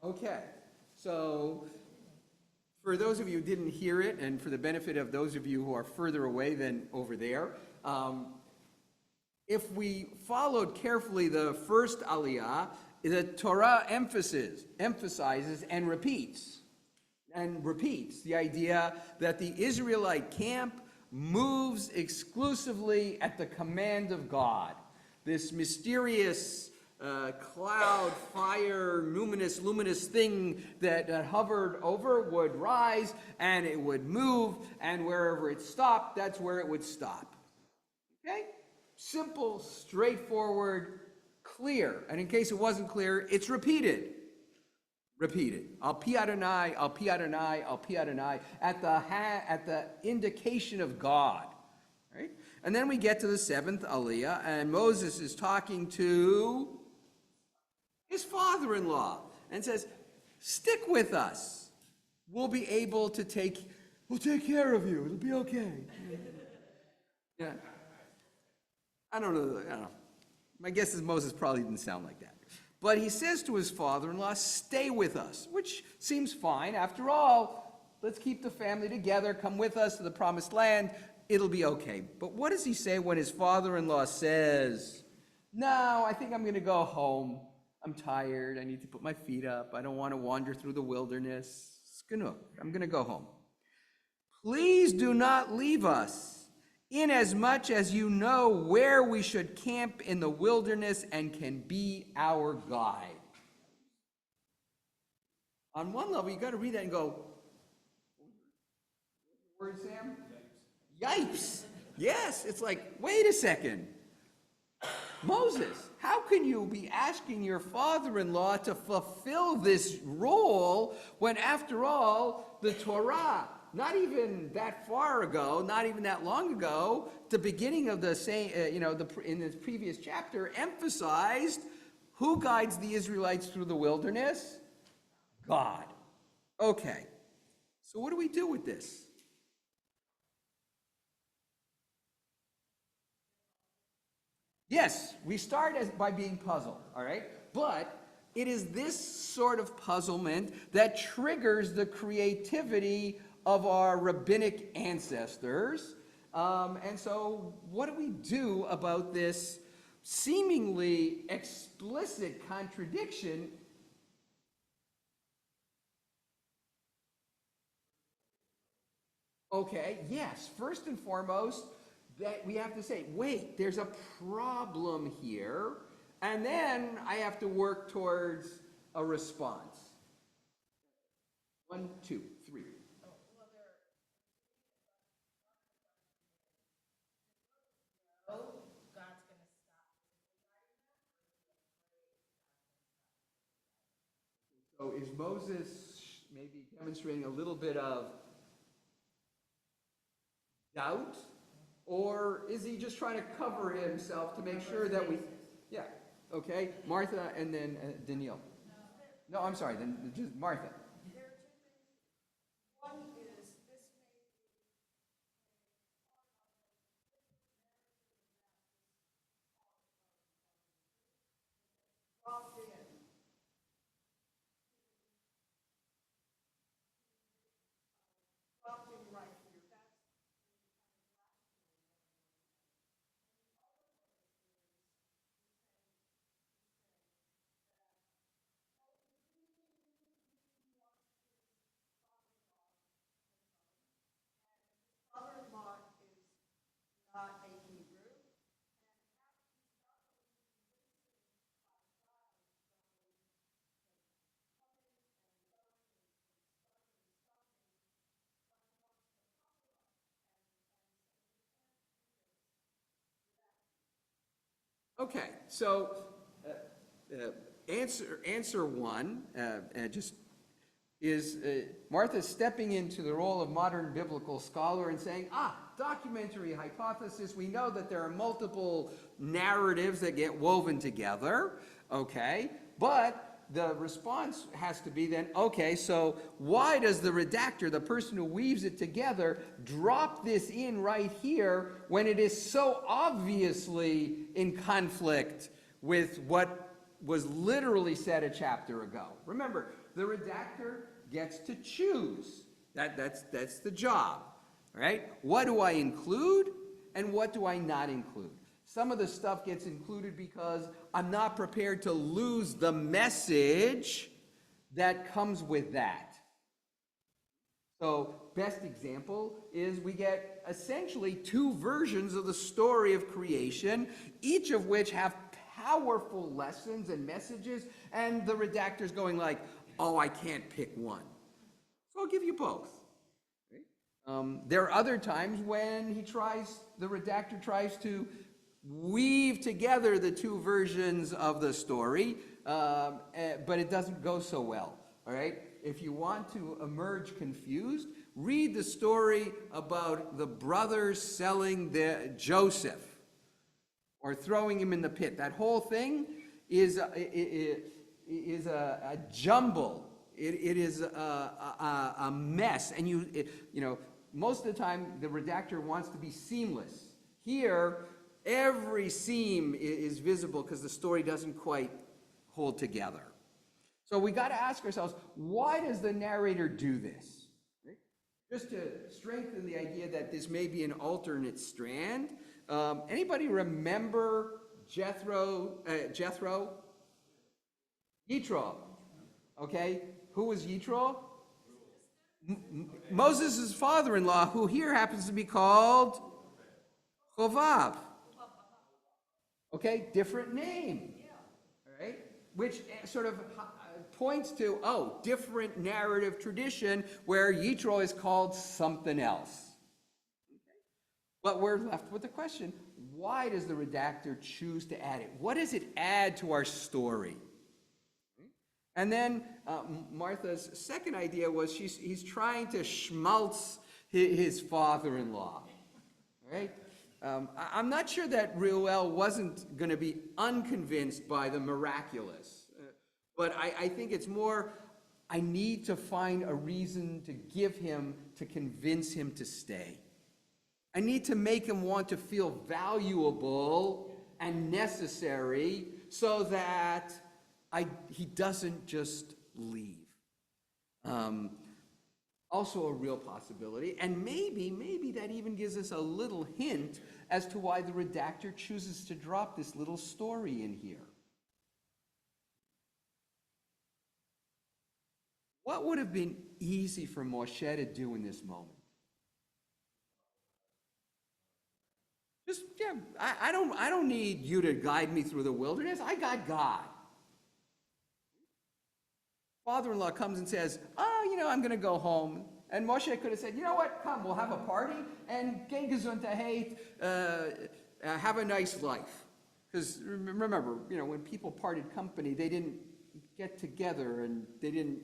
Okay, so for those of you who didn't hear it, and for the benefit of those of you who are further away than over there, if we followed carefully the first aliyah, the Torah emphasizes and repeats the idea that the Israelite camp moves exclusively at the command of God. This mysterious cloud, fire, luminous thing that hovered over would rise, and it would move, and wherever it stopped, that's where it would stop. Okay? Simple, straightforward, clear. And in case it wasn't clear, it's repeated. Al pi Adonai, al pi Adonai, al pi Adonai, at the indication of God. Right? And then we get to the seventh aliyah, and Moses is talking to his father-in-law and says, stick with us. We'll be able to we'll take care of you. It'll be okay. Yeah. I don't know. My guess is Moses probably didn't sound like that. But he says to his father-in-law, stay with us, which seems fine. After all, let's keep the family together. Come with us to the promised land. It'll be okay. But what does he say when his father-in-law says, no, I think I'm going to go home. I'm tired. I need to put my feet up. I don't want to wander through the wilderness. I'm going to go home. Please do not leave us, inasmuch as you know where we should camp in the wilderness and can be our guide. On one level, you got to read that and go, word, Sam? Yipes. Yes, it's like, wait a second. Moses, how can you be asking your father-in-law to fulfill this role when, after all, the Torah, not even that far ago, not even that long ago, the beginning of the same, in this previous chapter, emphasized who guides the Israelites through the wilderness? God. Okay. So what do we do with this? Yes, we start by being puzzled, all right? But it is this sort of puzzlement that triggers the creativity of our rabbinic ancestors. And so what do we do about this seemingly explicit contradiction? Okay, yes, first and foremost, that we have to say, wait, there's a problem here, and then I have to work towards a response. 1, 2, 3. So is Moses maybe demonstrating a little bit of doubt? Or is he just trying to cover himself to make sure that yeah, okay, Martha and then Danielle. No, I'm sorry, then just Martha. There are two things. One is this may drop in. Dropped in right here. That's mother-in-law is not a Hebrew. Okay, so answer one just is Martha stepping into the role of modern biblical scholar and saying, documentary hypothesis, we know that there are multiple narratives that get woven together, okay, but the response has to be then, okay, so why does the redactor, the person who weaves it together, drop this in right here when it is so obviously in conflict with what was literally said a chapter ago. Remember, the redactor gets to choose. That's the job, right? What do I include and what do I not include? Some of the stuff gets included because I'm not prepared to lose the message that comes with that. So, best example is we get essentially two versions of the story of creation, each of which have powerful lessons and messages, and the redactor's going like, oh, I can't pick one. So I'll give you both. There are other times when the redactor tries to weave together the two versions of the story, but it doesn't go so well, all right? If you want to emerge confused, read the story about the brothers selling Joseph or throwing him in the pit. That whole thing is a jumble. It is a mess, and you know, most of the time the redactor wants to be seamless. Here, every seam is visible because the story doesn't quite hold together. So we got to ask ourselves, why does the narrator do this? Right? Just to strengthen the idea that this may be an alternate strand. Anybody remember Jethro? Yitro. Okay, who was Yitro? Moses' father-in-law, who here happens to be called Chovav. Okay, different name. All right, which sort of points to, different narrative tradition where Yitro is called something else. But we're left with the question, why does the redactor choose to add it? What does it add to our story? And then Martha's second idea was he's trying to schmaltz his father-in-law. Right? I'm not sure that Reuel wasn't going to be unconvinced by the miraculous. But I think it's more, I need to find a reason to give him, to convince him to stay. I need to make him want to feel valuable and necessary so that he doesn't just leave. Also a real possibility, and maybe that even gives us a little hint as to why the redactor chooses to drop this little story in here. What would have been easy for Moshe to do in this moment? Just, I don't need you to guide me through the wilderness. I got God. Father-in-law comes and says, I'm going to go home. And Moshe could have said, you know what, come, we'll have a party, and gehen gesundheit, have a nice life. Because remember, when people parted company, they didn't get together, and they didn't,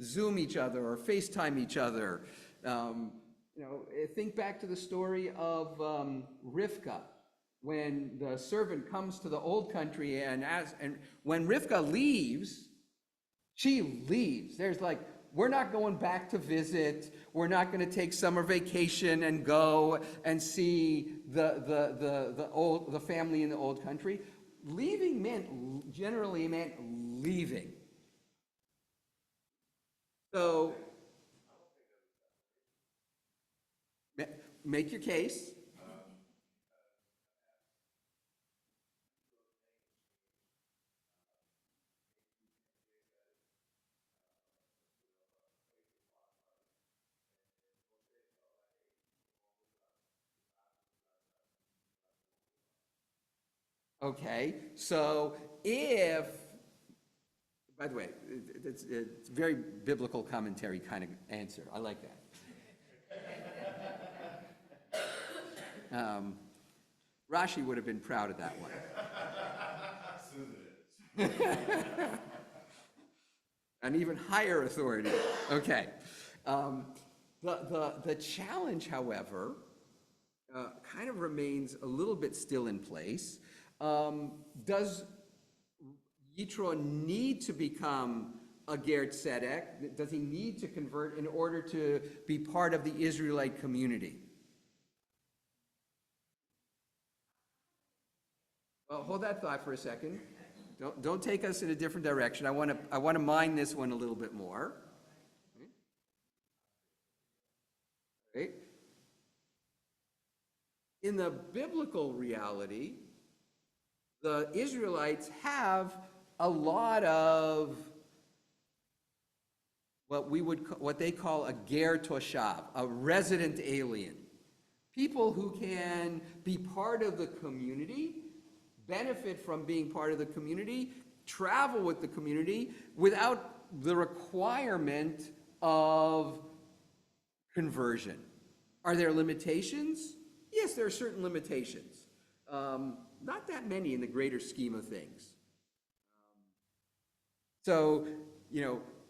Zoom each other or FaceTime each other. Think back to the story of Rivka, when the servant comes to the old country, and when Rivka leaves, she leaves. There's like, we're not going back to visit. We're not going to take summer vacation and go and see the family in the old country. Leaving generally meant leaving. So, make your case. Okay, so by the way, it's very biblical commentary kind of answer. I like that. Rashi would have been proud of that one. An even higher authority. Okay. The challenge, however, kind of remains a little bit still in place. Does Yitro need to become a Ger Tzedek? Does he need to convert in order to be part of the Israelite community? Well, hold that thought for a second. Don't take us in a different direction. I want to mine this one a little bit more. Right? In the biblical reality, the Israelites have a lot of what they call a ger toshav, a resident alien. People who can be part of the community, benefit from being part of the community, travel with the community without the requirement of conversion. Are there limitations? Yes, there are certain limitations. Not that many in the greater scheme of things. So,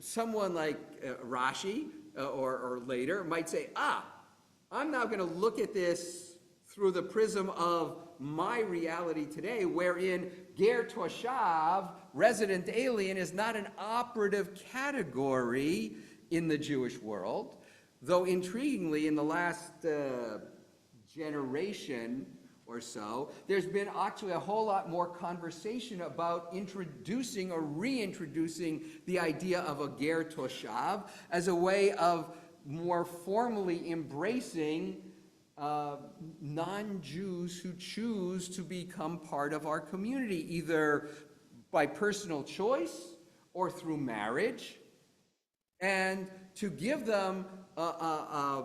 someone like Rashi or later might say, I'm now going to look at this through the prism of my reality today, wherein ger toshav, resident alien, is not an operative category in the Jewish world, though intriguingly in the last generation or so, there's been actually a whole lot more conversation about introducing or reintroducing the idea of a ger toshav as a way of more formally embracing non-Jews who choose to become part of our community, either by personal choice or through marriage, and to give them a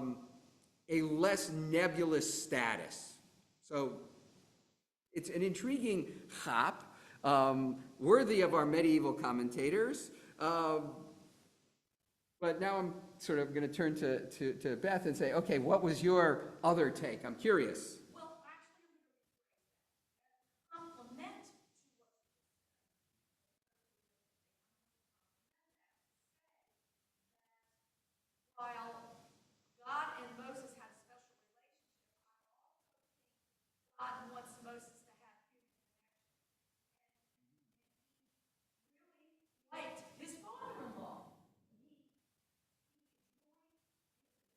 less nebulous status. So it's an intriguing chap, worthy of our medieval commentators. But now I'm sort of going to turn to Beth and say, okay, what was your other take? I'm curious. Well, actually, complement to what while God and Moses had a special relationship, I also think God wants Moses to have human connection. And he really liked his father-in-law.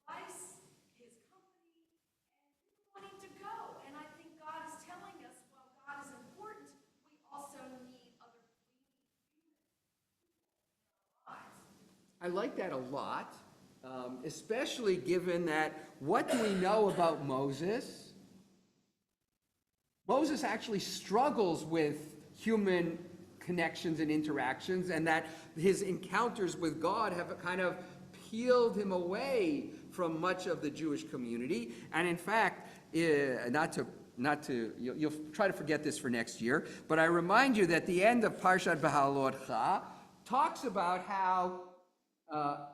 Advice, his company, and wanting to go. And I think God is telling us, while God is important, we also need other lives. I like that a lot, especially given that what do we know about Moses? Moses actually struggles with human connections and interactions, and that his encounters with God have kind of peeled him away from much of the Jewish community. And in fact, you'll try to forget this for next year, but I remind you that the end of Parashat Beha'alot'cha talks about how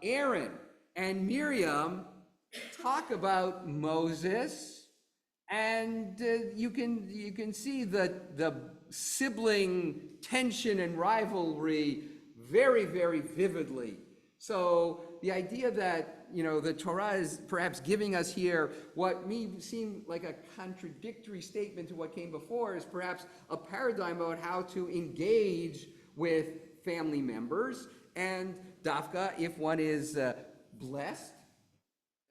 Aaron and Miriam talk about Moses, and you can see the sibling tension and rivalry very, very vividly. So the idea that, the Torah is perhaps giving us here what may seem like a contradictory statement to what came before is perhaps a paradigm about how to engage with family members. And dafka, if one is blessed,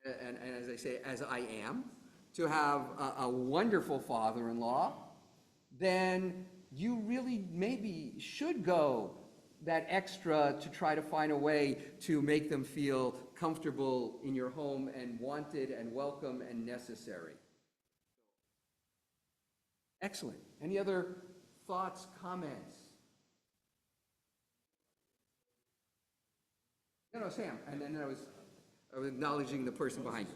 and as I say, as I am, to have a wonderful father-in-law, then you really maybe should go that extra to try to find a way to make them feel comfortable in your home and wanted and welcome and necessary. Excellent. Any other thoughts, comments? No, Sam. And then I was acknowledging the person behind you.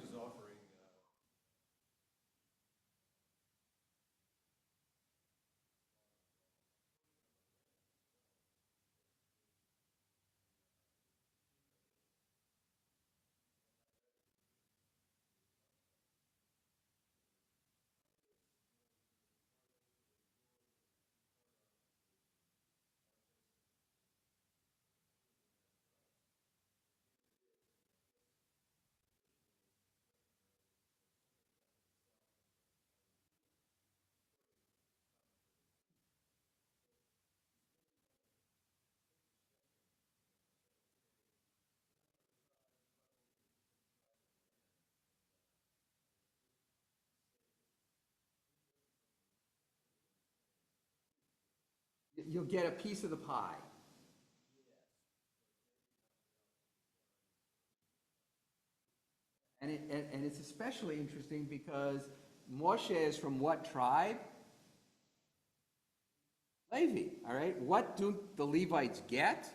you'll get a piece of the pie. And it's especially interesting because Moshe is from what tribe? Levi, all right? What do the Levites get?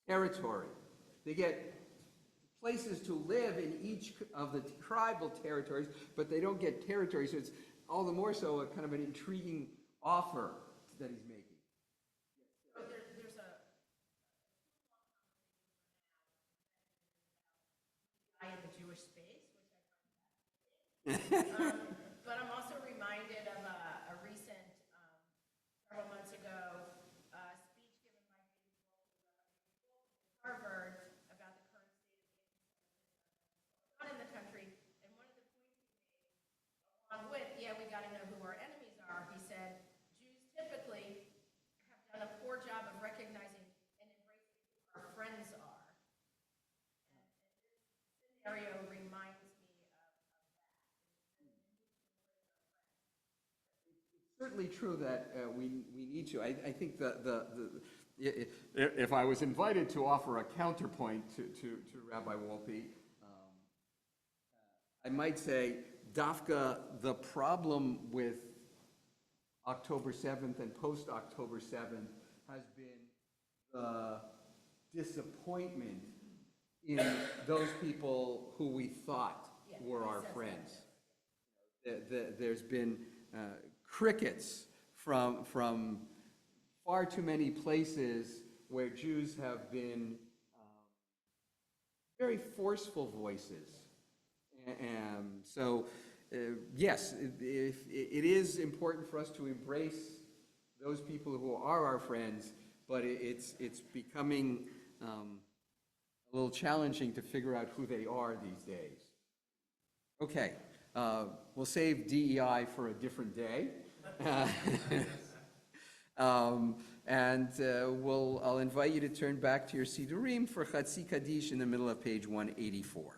Territory. They get places to live in each of the tribal territories, but they don't get territory, so it's all the more so a kind of an intriguing offer that he's making. There's a guy in the Jewish space, which I find fascinating. But I'm also reminded of a recent, several months ago, speech given by Harvard about the current state of in the country. And one of the points he made, along with, yeah, we got to know who our enemies are, he said, Jews typically have done a poor job of recognizing and embracing who our friends are. And this scenario reminds me of that. Certainly true that we need to. I think if I was invited to offer a counterpoint to Rabbi Wolpe, I might say, Dafka, the problem with October 7th and post-October 7th has been the disappointment in those people who we thought were our friends. There's been crickets from far too many places where Jews have been very forceful voices. And so, yes, it is important for us to embrace those people who are our friends, but it's becoming a little challenging to figure out who they are these days. Okay, we'll save DEI for a different day. I'll invite you to turn back to your Sidurim for Chatzi Kaddish in the middle of page 184.